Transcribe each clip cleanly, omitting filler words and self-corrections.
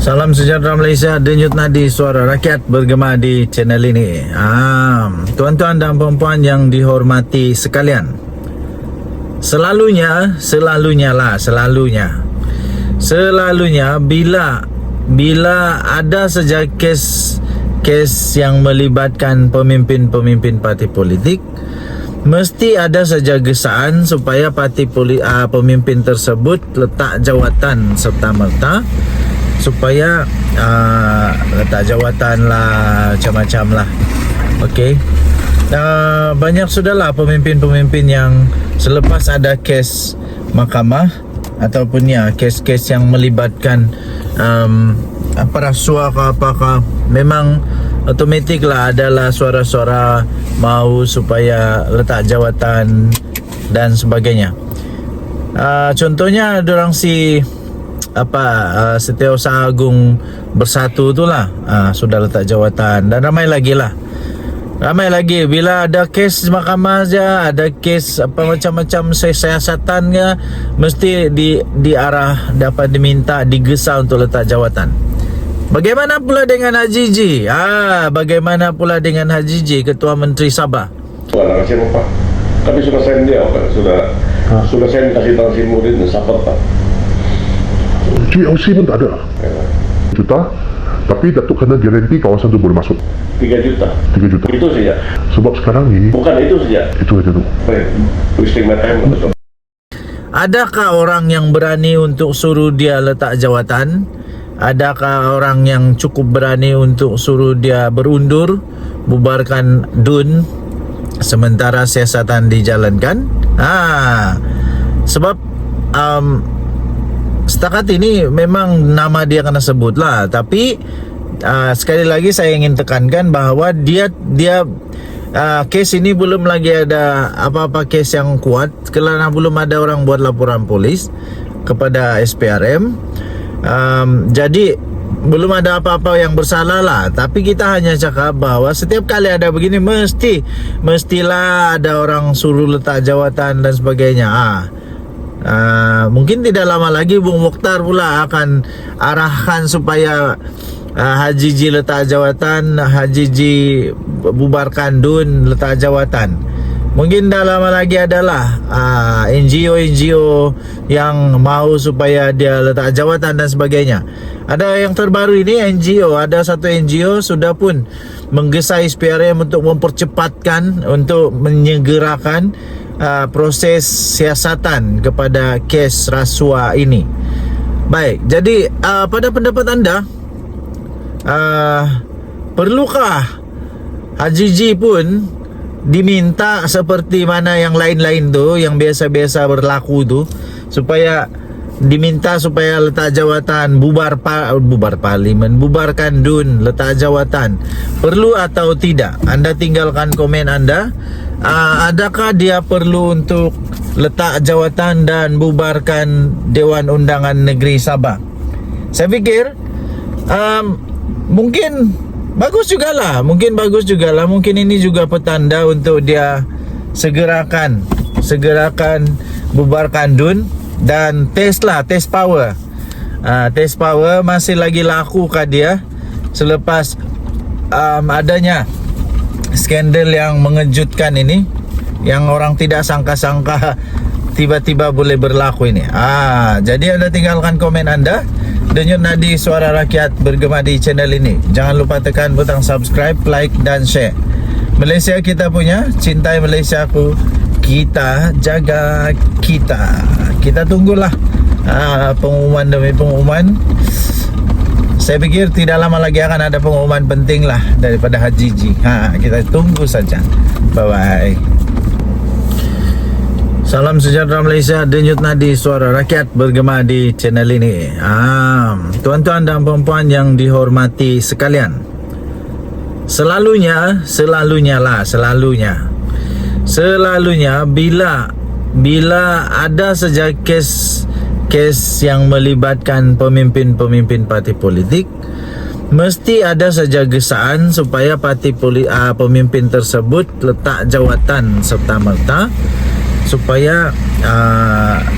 Salam sejahtera Malaysia, denyut nadi suara rakyat bergema di channel ini. Tuan-tuan dan puan-puan yang dihormati sekalian, selalunya bila ada saja kes yang melibatkan pemimpin parti politik, mesti ada saja gesaan supaya pemimpin tersebut letak jawatan serta-merta, supaya letak jawatan lah, macam-macam lah. Okey, banyak sudahlah pemimpin-pemimpin yang selepas ada kes mahkamah ataupun kes-kes yang melibatkan rasuah ke apakah, memang automatik lah adalah suara-suara mau supaya letak jawatan dan sebagainya. Contohnya dorang Setiausaha Agung Bersatu tu lah, sudah letak jawatan, dan ramai lagi bila ada kes mahkamah saja, ada kes macam-macam siasatan ke, mesti diarah, dapat diminta, digesa untuk letak jawatan. Bagaimana pula dengan Haji G? Bagaimana pula dengan Haji G, Ketua Menteri Sabah? Nak kasih apa? Kami sudah send dia, sudah send kasih tahu si Murid dan Sabah tak. GLC pun tak ada. Juta, tapi Datuk kena garanti kawasan tu boleh masuk 3 juta. Itu saja. Sebab sekarang ni bukan itu saja. Itu saja tu. Wasting my time. Adakah orang yang berani untuk suruh dia letak jawatan? Adakah orang yang cukup berani untuk suruh dia berundur, bubarkan DUN sementara siasatan dijalankan? Sebab setakat ini memang nama dia kena sebut lah, tapi sekali lagi saya ingin tekankan bahawa dia kes ini belum lagi ada apa-apa kes yang kuat, kerana belum ada orang buat laporan polis kepada SPRM. Jadi belum ada apa-apa yang bersalah lah. Tapi kita hanya cakap bahawa setiap kali ada begini, mestilah ada orang suruh letak jawatan dan sebagainya. Mungkin tidak lama lagi Bung Mokhtar pula akan arahkan supaya Haji G letak jawatan, Haji G bubarkan DUN, letak jawatan. Mungkin dah lama lagi adalah NGO yang mau supaya dia letak jawatan dan sebagainya. Ada yang terbaru ini NGO, ada satu NGO sudah pun menggesa SPRM untuk mempercepatkan, untuk menyegerakan proses siasatan kepada kes rasuah ini. Baik, jadi pada pendapat anda, perlukah Haji G pun diminta seperti mana yang lain-lain tu, yang biasa-biasa berlaku tu, supaya diminta supaya letak jawatan, bubar parlimen, bubarkan DUN, letak jawatan? Perlu atau tidak? Anda tinggalkan komen anda. Adakah dia perlu untuk letak jawatan dan bubarkan Dewan Undangan Negeri Sabah? Saya fikir mungkin bagus jugalah. Mungkin ini juga petanda untuk dia segerakan bubarkan DUN dan test power. Test power masih lagi laku kah dia selepas adanya skandal yang mengejutkan ini, yang orang tidak sangka-sangka tiba-tiba boleh berlaku ini. Jadi anda tinggalkan komen anda. Denyut nadi suara rakyat bergema di channel ini. Jangan lupa tekan butang subscribe, like dan share. Malaysia kita punya, cintai Malaysiaku, kita jaga kita. Kita tunggulah pengumuman demi pengumuman. Saya fikir tidak lama lagi akan ada pengumuman penting lah daripada Haji G. Kita tunggu saja. Bye-bye. Salam sejahtera Malaysia, denyut nadi suara rakyat bergema di channel ini. Tuan-tuan dan puan-puan yang dihormati sekalian, selalunya bila ada saja kes yang melibatkan pemimpin parti politik, mesti ada saja gesaan supaya pemimpin tersebut letak jawatan serta-merta, supaya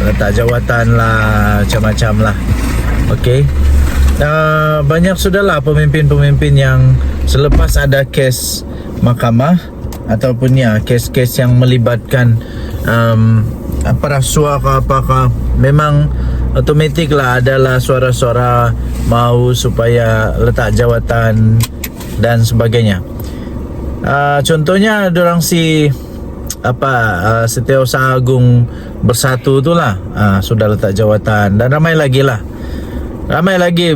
letak jawatan lah, macam-macam lah. Okey, banyak sudahlah pemimpin-pemimpin yang selepas ada kes mahkamah ataupun ya kes-kes yang melibatkan apa rasuah ke apakah, memang otomatik lah adalah suara-suara mau supaya letak jawatan dan sebagainya. Contohnya dorang si Setiausaha Agung Bersatu itulah sudah letak jawatan, dan ramai lagi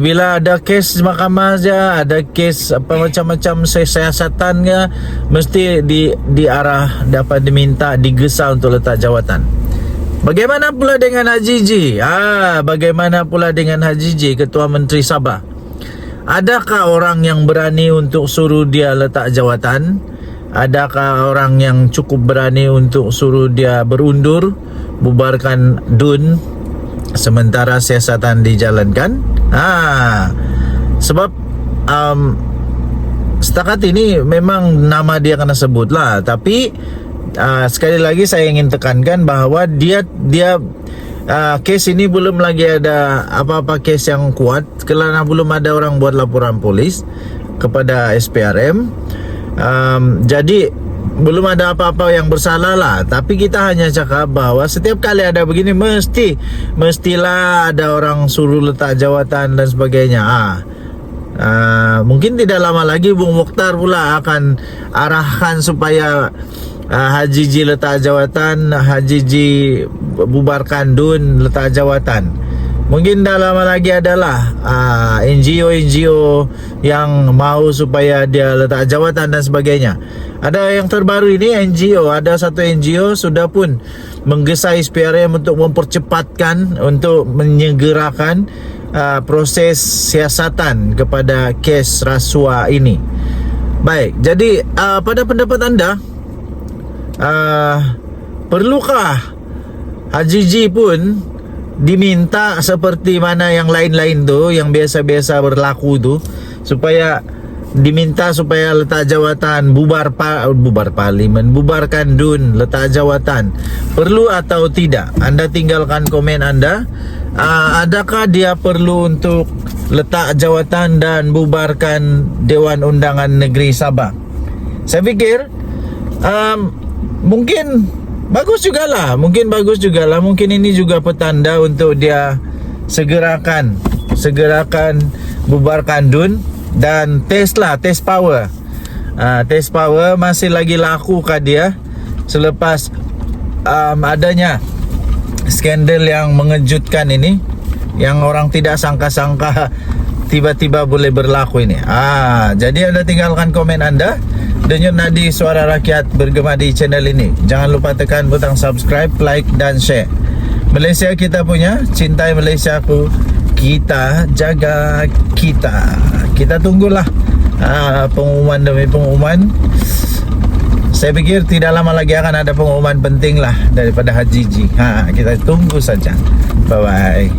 bila ada kes mahkamah saja, ada kes apa macam-macam siasatan ya, mesti diarah dapat diminta digesa untuk letak jawatan. Bagaimana pula dengan Haji G? Bagaimana pula dengan Haji G, Ketua Menteri Sabah? Adakah orang yang berani untuk suruh dia letak jawatan? Adakah orang yang cukup berani untuk suruh dia berundur, bubarkan DUN sementara siasatan dijalankan? Sebab setakat ini memang nama dia kena sebut lah, tapi sekali lagi saya ingin tekankan bahawa dia kes ini belum lagi ada apa-apa kes yang kuat kerana belum ada orang buat laporan polis kepada SPRM. Jadi belum ada apa-apa yang bersalah lah. Tapi kita hanya cakap bahawa setiap kali ada begini mestilah ada orang suruh letak jawatan dan sebagainya. Mungkin tidak lama lagi Bung Mokhtar pula akan arahkan supaya Haji G letak jawatan, Haji G bubarkan DUN letak jawatan. Mungkin dah lama lagi adalah NGO yang mau supaya dia letak jawatan dan sebagainya. Ada yang terbaru ini NGO, ada satu NGO sudah pun menggesa SPRM untuk mempercepatkan, untuk menyegerakan proses siasatan kepada kes rasuah ini. Baik, jadi pada pendapat anda, perlukah Haji G pun diminta seperti mana yang lain-lain tu, yang biasa-biasa berlaku tu, supaya diminta supaya letak jawatan, bubar parlimen, bubarkan DUN, letak jawatan? Perlu atau tidak? Anda tinggalkan komen anda. Adakah dia perlu untuk letak jawatan dan bubarkan Dewan Undangan Negeri Sabah? Saya fikir mungkin bagus jugalah. Mungkin ini juga petanda untuk dia segerakan bubarkan DUN dan tes power. Tes power masih lagi laku kah dia selepas adanya skandal yang mengejutkan ini, yang orang tidak sangka-sangka tiba-tiba boleh berlaku ini. Jadi anda tinggalkan komen anda. Denyut nadi suara rakyat bergema di channel ini. Jangan lupa tekan butang subscribe, like dan share. Malaysia kita punya, cintai Malaysia ku, kita jaga kita. Kita tunggulah pengumuman demi pengumuman. Saya fikir tidak lama lagi akan ada pengumuman penting lah daripada Haji G. Kita tunggu saja. Bye bye.